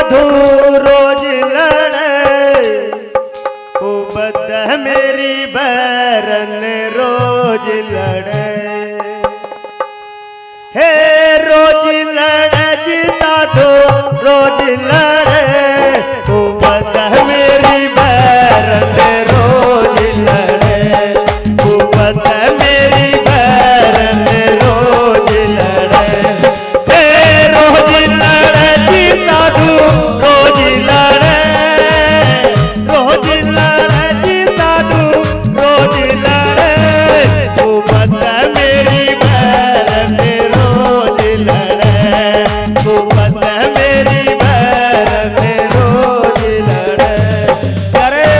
साधु रोज लड़े, कुबद मेरी बैरन रोज लड़े। हे रोज लड़े जी साधु रोज लड़े, कुबद मेरी बैरन रोज लड़े, कुबद मेरी बैरन रोज लड़े। हे रोज लड़े जी साधु रोज लड़े, रोज लड़े जी साधु रोज लड़े, कुबद मेरी बैरन रोज लड़े, कुबद मेरी बैरन रोज लड़े। अरे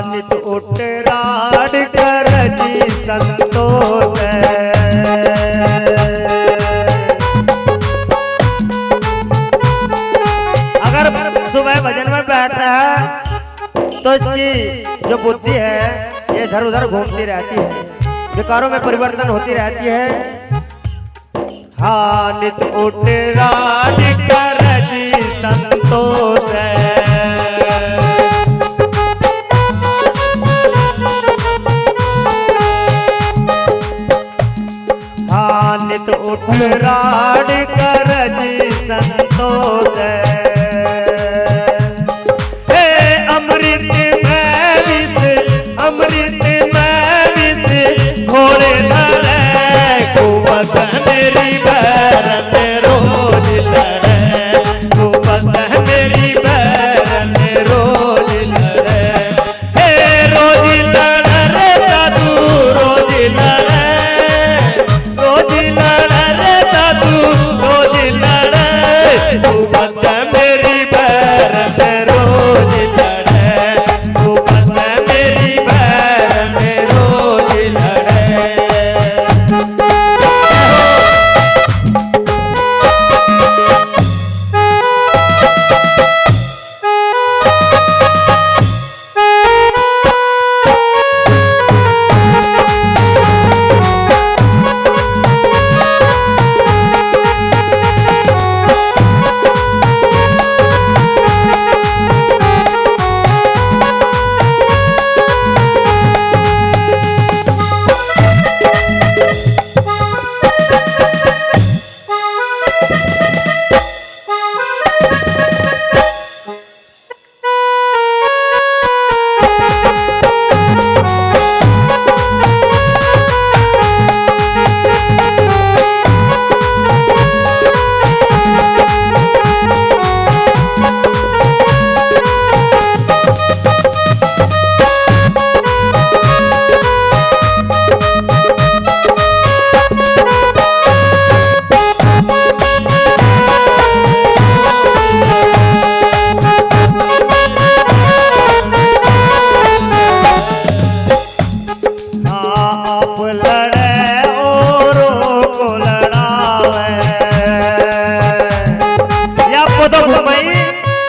नित उठ राड कर जी संतोष। अगर सुबह भजन में बैठता है तो इसकी जो बुद्धि है ये इधर उधर घूमती रहती है, विकारों में परिवर्तन होती रहती है। हाँ नित उठ राड कर जी संतोष। नित उठ राड कर जी संतोष। हे अमृत में विष, अमृत में विष घोड़े धरे, कुबद मेरी बैरन रोज लड़े, कुबद मेरी बैरन रोज लड़े। हे रोज लड़े रे साधु रोज लड़े, रोज लड़े रे साधु रोज लड़े, कुबद मेरी बैरन रोज लड़े, कुबद मेरी बैरन रोज लड़े।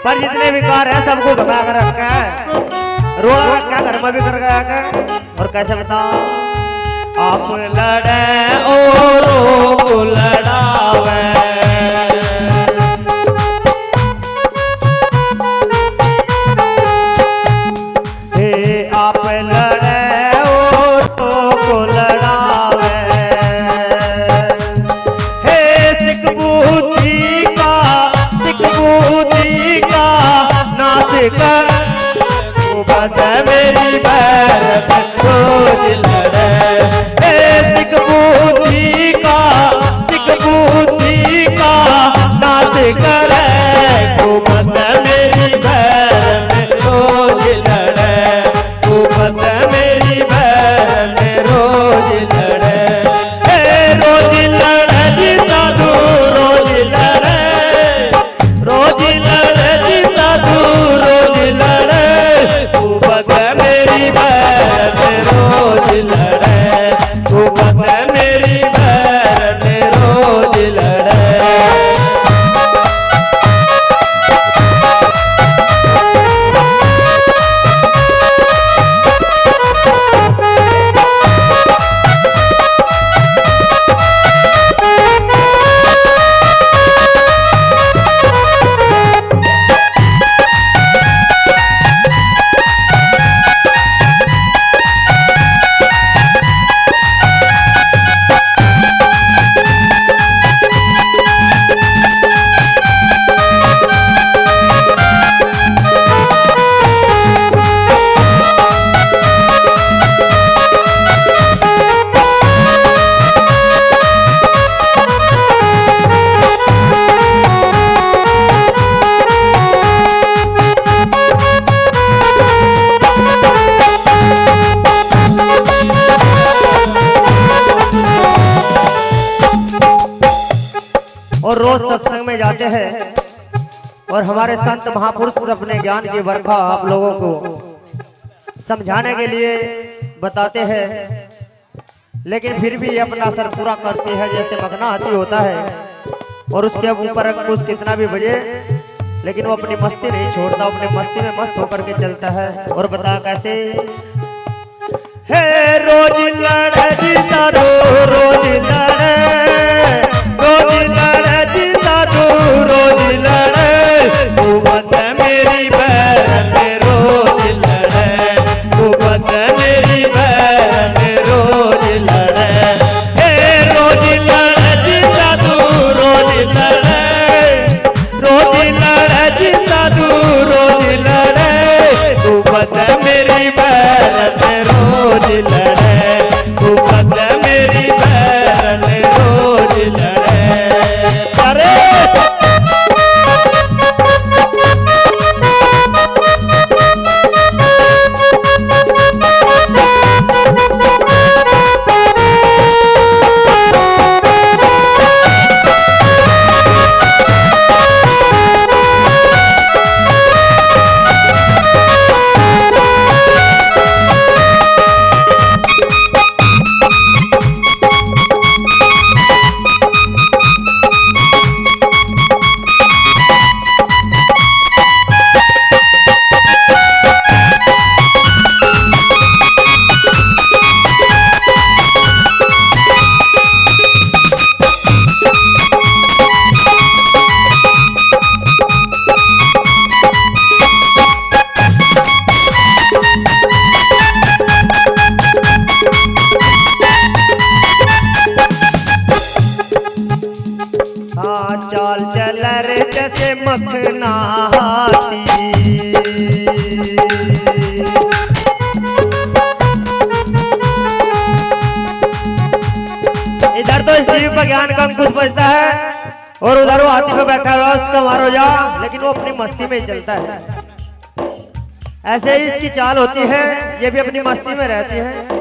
पर जितने विकार है सबको घबरा कर रखा है, रोड़ा रखा घर में भी कर गया कर। और कैसे बताओ, आप लड़े और लड़ावे, हे आप लड़े और लड़ावे। हे सिख बुद्धि का, सिख बुद्धि का नाश कर, कुबद मेरी बैरन रोज लड़े। हे सिख बुद्धि का और रोज सत्संग में जाते हैं और हमारे संत महापुरुष अपने ज्ञान की वर्षा आप लोगों को समझाने के लिए बताते हैं, लेकिन फिर भी अपना असर पूरा करते हैं। जैसे मगना हाथी होता है और उसके ऊपर अंकुश कितना भी बजे, लेकिन वो अपनी मस्ती नहीं छोड़ता, अपनी मस्ती में मस्त होकर के चलता है। और बता कैसे है, रोज लड़े जीता दो, रोज लड़े, रोज लड़े जीता दो, रोज लड़े, तू मत मेरी बहन रोज लड़े, तू मत मेरी बहन रोज लड़े, हे रोज लड़े जीता दो, रोज लड़े, रोज लड़े जीता दो, रोज लड़े, तू मत मेरी बहन रोज लड़े, तू मत मेरी बहन रोज लड़े। अरे चाल चल रे जैसे मखना हाथी, इधर तो इस जीव का ज्ञान का अंकुश बजता है और उधर वो हाथी पे बैठा हुआ उसका मारो जा, लेकिन वो अपनी मस्ती में ही चलता है। ऐसे ही इसकी चाल होती है, ये भी अपनी मस्ती में रहती है।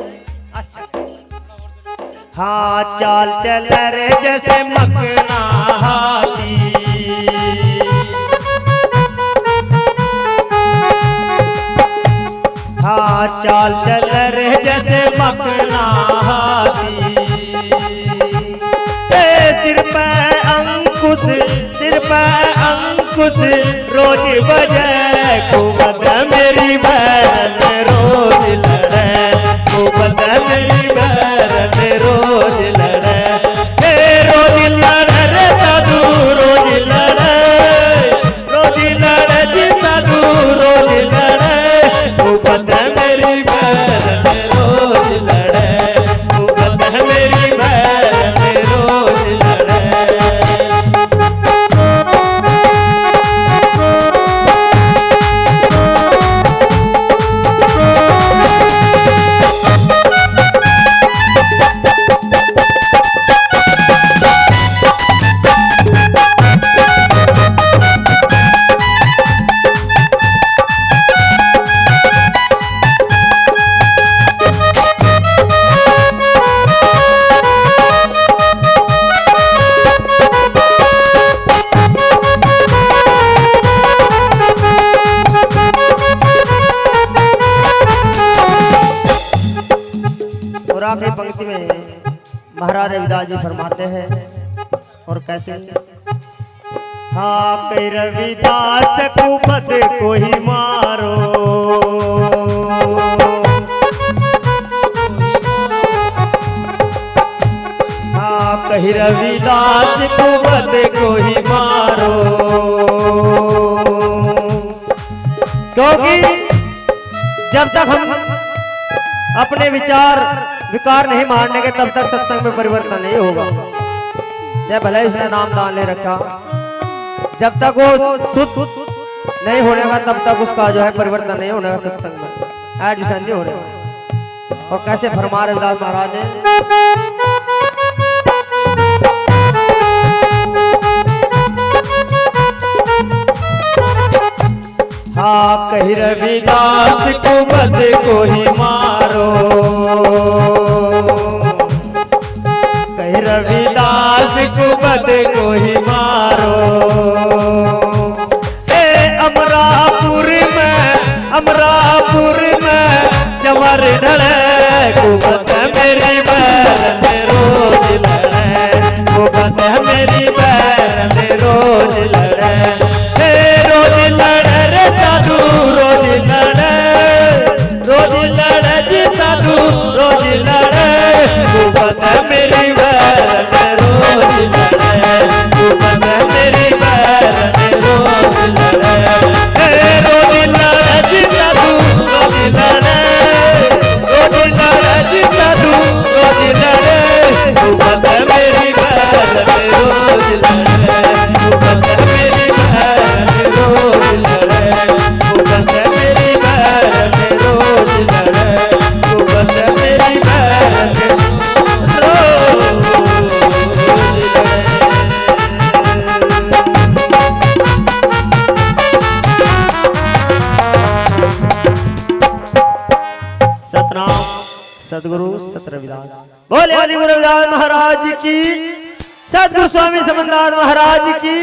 हाँ चाल चल रे जैसे मखना हाथी, हाँ चाल चल रे जैसे मखना हाथी, सिर पे अंकुश, सिर पे अंकुश रोज बजे, कुबद मेरी बहन रोज लड़े, कुबद मेरी बहन रोज लड़े, हे रोज लड़े रे साधु रोज लड़े, रोज लड़े जी साधु रोज लड़े, कुबद मेरी बहन रोज लड़े, कुबद मेरी बहन रोज लड़े। और आखिरी पंक्ति में महाराज रविदास जी फरमाते हैं और कैसे, हाँ कई रविदास कुबद को ही मारो, हाँ कही रविदास कुबद को ही मारो, क्योंकि जब तक हम अपने विचार विकार नहीं मारने के तब तक सत्संग में परिवर्तन नहीं होगा। जब भले उसने नाम दान ले रखा, जब तक वो नहीं होने का तब तक उसका जो है परिवर्तन नहीं होने का, सत्संग में एडमिशन नहीं होने का। और कैसे फरमा रविदास महाराज ने, हाँ कही रविदास कुबद को ही मारो, कही रविदास कुबद को ही मारो। अमरापुर में चवर ढले कुबद मेरी बैरन रोज लड़े। कुबद मेरी बैरन रोज लड़े। रोज लड़े रे साधु रोज लड़े। रोज लड़े जी साधु रोज लड़े। कुबद मेरी बैरन रोज लड़े। कुबद मेरी बैरन रोज लड़े। रोज लड़े जी साधु रोज लड़े। रोज लड़े जी साधु रोज लड़े। कुबद मेरी बैरन रोज लड़े। कुबद मेरी बैरन रोज लड़े। कुबद मेरी बैरन रोज लड़े। कुबद मेरी बैरन सतनाम सदगुरु सत रविदास। बोले आदि गुरु रविदास महाराज की। सदगुरु स्वामी समनदास महाराज की।